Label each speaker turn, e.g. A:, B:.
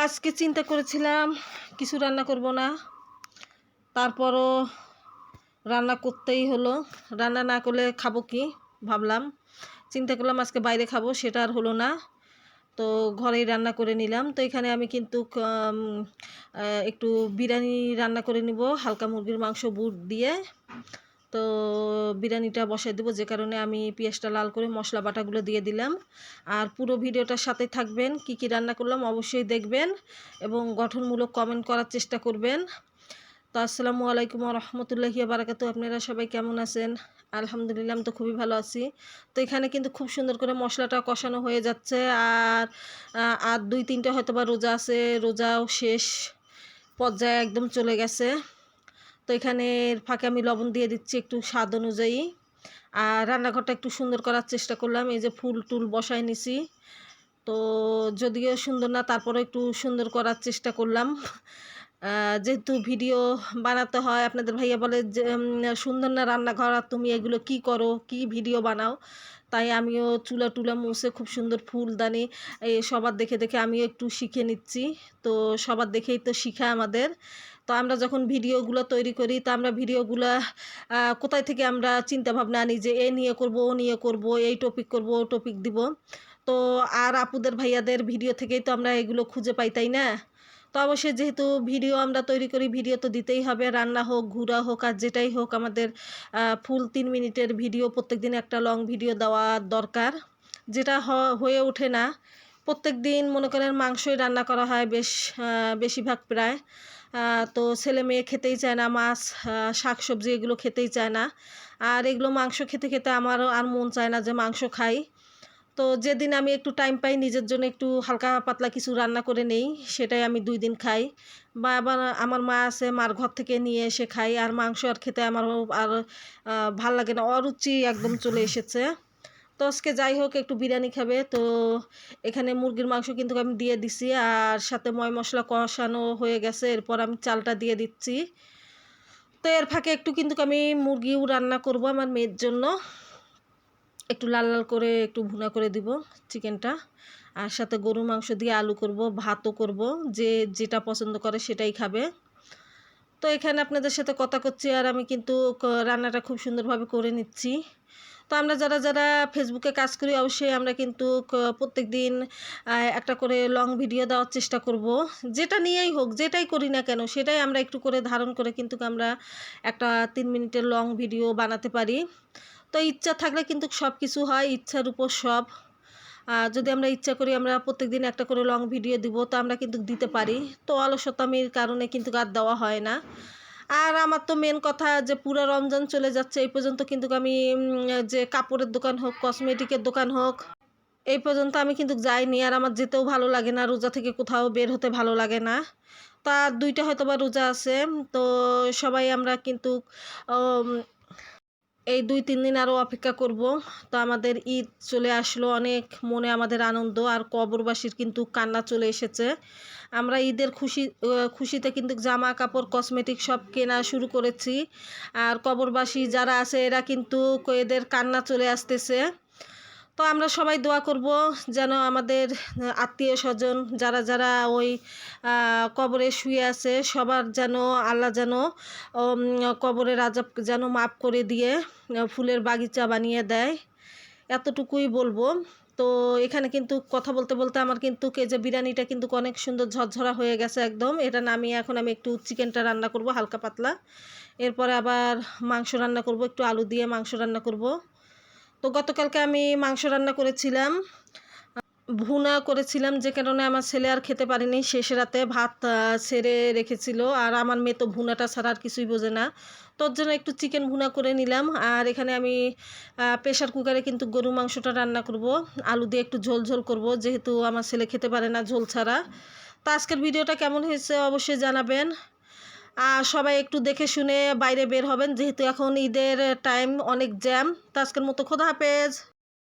A: আজকে চিন্তা করেছিলাম কিছু রান্না করব না, তারপরও রান্না করতেই হলো। রান্না না করলে খাবো কি ভাবলাম, চিন্তা করলাম আজকে বাইরে খাবো, সেটা আর হলো না। তো ঘরেই রান্না করে নিলাম। তো এখানে আমি কিন্তু একটু বিরিয়ানি রান্না করে নিব হালকা মুরগির মাংস বুট দিয়ে। তো বিরিয়ানিটা বসাই দেবো, যে কারণে আমি পেঁয়াজটা লাল করে মশলা বাটাগুলো দিয়ে দিলাম। আর পুরো ভিডিওটার সাথে থাকবেন, কি কি রান্না করলাম অবশ্যই দেখবেন এবং গঠনমূলক কমেন্ট করার চেষ্টা করবেন। তো আসসালামু আলাইকুম রহমতুল্লাহি বারাকাতু। আপনারা সবাই কেমন আছেন? আলহামদুলিল্লাহ, আমি তো খুবই ভালো আছি। তো এখানে কিন্তু খুব সুন্দর করে মশলাটা কষানো হয়ে যাচ্ছে। আর আর 2-3টা হয়তো বা রোজা আছে, রোজাও শেষ পর্যায়ে একদম চলে গেছে। তো এখানে ফাঁকে আমি লবণ দিয়ে দিচ্ছি একটু স্বাদ অনুযায়ী। আর রান্নাঘরটা একটু সুন্দর করার চেষ্টা করলাম, এই যে ফুল টুল বসায় নিছি। তো যদিও সুন্দর না, তারপরে একটু সুন্দর করার চেষ্টা করলাম। যেহেতু ভিডিও বানাতে হয়, আপনাদের ভাইয়া বলে যে সুন্দর না রান্নাঘর, আর তুমি এগুলো কি করো, কি ভিডিও বানাও। তাই আমিও চুলা টুলা মুছে খুব সুন্দর ফুলদানি এই সবার দেখে দেখে আমিও একটু শিখে নিচ্ছি। তো সবার দেখেই তো শিখা আমাদের। তো আমরা যখন ভিডিওগুলো তৈরি করি, তো আমরা ভিডিওগুলো কোথায় থেকে আমরা চিন্তা ভাবনা আনি যে এ নিয়ে করব, ও নিয়ে করব, এই টপিক করব, ও টপিক দিব। তো আর আপুদের ভাইয়াদের ভিডিও থেকেই তো আমরা এগুলো খুঁজে পাই, তাই না? তো অবশ্যই যেহেতু ভিডিও আমরা তৈরি করি, ভিডিও তো দিতেই হবে। রান্না হোক, ঘোরা হোক, আর যেটাই হোক, আমাদের ফুল 3 মিনিটের ভিডিও প্রত্যেক দিন একটা লং ভিডিও দেওয়া দরকার, যেটা হয়ে ওঠে না। প্রত্যেক দিন মনে করেন মাংসই রান্না করা হয় বেশিরভাগ প্রায়। তো ছেলে মেয়ে খেতেই চায় না, মাছ শাক সবজি এগুলো খেতেই চায় না। আর এগুলো মাংস খেতে খেতে আমারও আর মন চায় না যে মাংস খাই। তো যেদিন আমি একটু টাইম পাই নিজের জন্য একটু হালকা পাতলা কিছু রান্না করে নেই, সেটাই আমি 2 দিন খাই। বা আবার আমার মা আছে, মার ঘর থেকে নিয়ে এসে খাই। আর মাংস আর খেতে আমার আর ভাল লাগে না, অরুচি একদম চলে এসেছে। তো আজকে যাই হোক একটু বিরিয়ানি খাবে, তো এখানে মুরগির মাংস কিন্তু আমি দিয়ে দিছি, আর সাথে ময় মশলা কষানো হয়ে গেছে। এরপর আমি চালটা দিয়ে দিচ্ছি। তো এর ফাঁকে একটু কিন্তু আমি মুরগিও রান্না করব আমার মেয়ের জন্য। একটু লাল লাল করে একটু ভুনা করে দিব চিকেনটা। আর সাথে গরুর মাংস দিয়ে আলু করব, ভাতও করব, যে যেটা পছন্দ করে সেটাই খাবে। তো এখানে আপনাদের সাথে কথা করছি, আর আমি কিন্তু রান্নাটা খুব সুন্দরভাবে করে নিচ্ছি। তো আমরা যারা যারা ফেসবুকে কাজ করি, অবশ্যই আমরা কিন্তু প্রত্যেক দিন একটা করে লং ভিডিও দেওয়ার চেষ্টা করব। যেটা নিয়েই হোক, যেটাই করি না কেন, সেটাই আমরা একটু করে ধারণ করে কিন্তু আমরা একটা 3 মিনিটের লং ভিডিও বানাতে পারি। তো ইচ্ছা থাকলে কিন্তু সব কিছু হয়, ইচ্ছার উপর সব। যদি আমরা ইচ্ছা করি আমরা প্রত্যেকদিন একটা করে লং ভিডিও দিব, তো আমরা কিন্তু দিতে পারি। তো অলসতামির কারণে কিন্তু আর দেওয়া হয় না। আর আমার তো মেন কথা যে পুরো রমজান চলে যাচ্ছে, এই পর্যন্ত কিন্তু আমি যে কাপড়ের দোকান হোক, কসমেটিকের দোকান হোক, এই পর্যন্ত আমি কিন্তু যাইনি। আর আমার যেতেও ভালো লাগে না, রোজা থেকে কোথাও বের হতে ভালো লাগে না। তার 2টা হয়তো বা রোজা আছে। তো সবাই আমরা কিন্তু এই 2-3 দিন আরও অপেক্ষা করব। তো আমাদের ঈদ চলে আসলো, অনেক মনে আমাদের আনন্দ। আর কবরবাসীর কিন্তু কান্না চলে এসেছে। আমরা ঈদের খুশিতে কিন্তু জামা কাপড় কসমেটিক সব কেনা শুরু করেছি। আর কবরবাসী যারা আছে এরা কিন্তু এদের কান্না চলে আসতেছে। তো আমরা সবাই দোয়া করব যেন আমাদের আত্মীয় স্বজন যারা যারা ওই কবরে শুয়ে আছে, সবার যেন আল্লাহ যেন কবরের আযাব যেন মাফ করে দিয়ে ফুলের বাগিচা বানিয়ে দেয়, এতটুকুই বলবো। তো এখানে কিন্তু কথা বলতে বলতে আমার কিন্তু যে বিরিয়ানিটা কিন্তু অনেক সুন্দর ঝরঝরা হয়ে গেছে একদম। এটা নামিয়ে এখন আমি একটু চিকেনটা রান্না করব হালকা পাতলা। এরপরে আবার মাংস রান্না করব, একটু আলু দিয়ে মাংস রান্না করব। তো গতকালকে আমি মাংস রান্না করেছিলাম, ভুনা করেছিলাম, যে কারণে আমার ছেলে আর খেতে পারেনি। শেষ রাতে ভাত ছেড়ে রেখেছিল, আর আমার মেয়ে তো ভুনাটা ছাড়া আর কিছুই বোঝে না। তোর জন্য একটু চিকেন ভুনা করে নিলাম। আর এখানে আমি প্রেশার কুকারে কিন্তু গরু মাংসটা রান্না করব, আলু দিয়ে একটু ঝোল ঝোল করব, যেহেতু আমার ছেলে খেতে পারে না ঝোল ছাড়া। তো আজকের ভিডিওটা কেমন হয়েছে অবশ্যই জানাবেন। আর সবাই একটু দেখে শুনে বাইরে বের হবেন, যেহেতু এখন ঈদের টাইম, অনেক জ্যাম। তো আজকের মতো খোদা হাফেজ।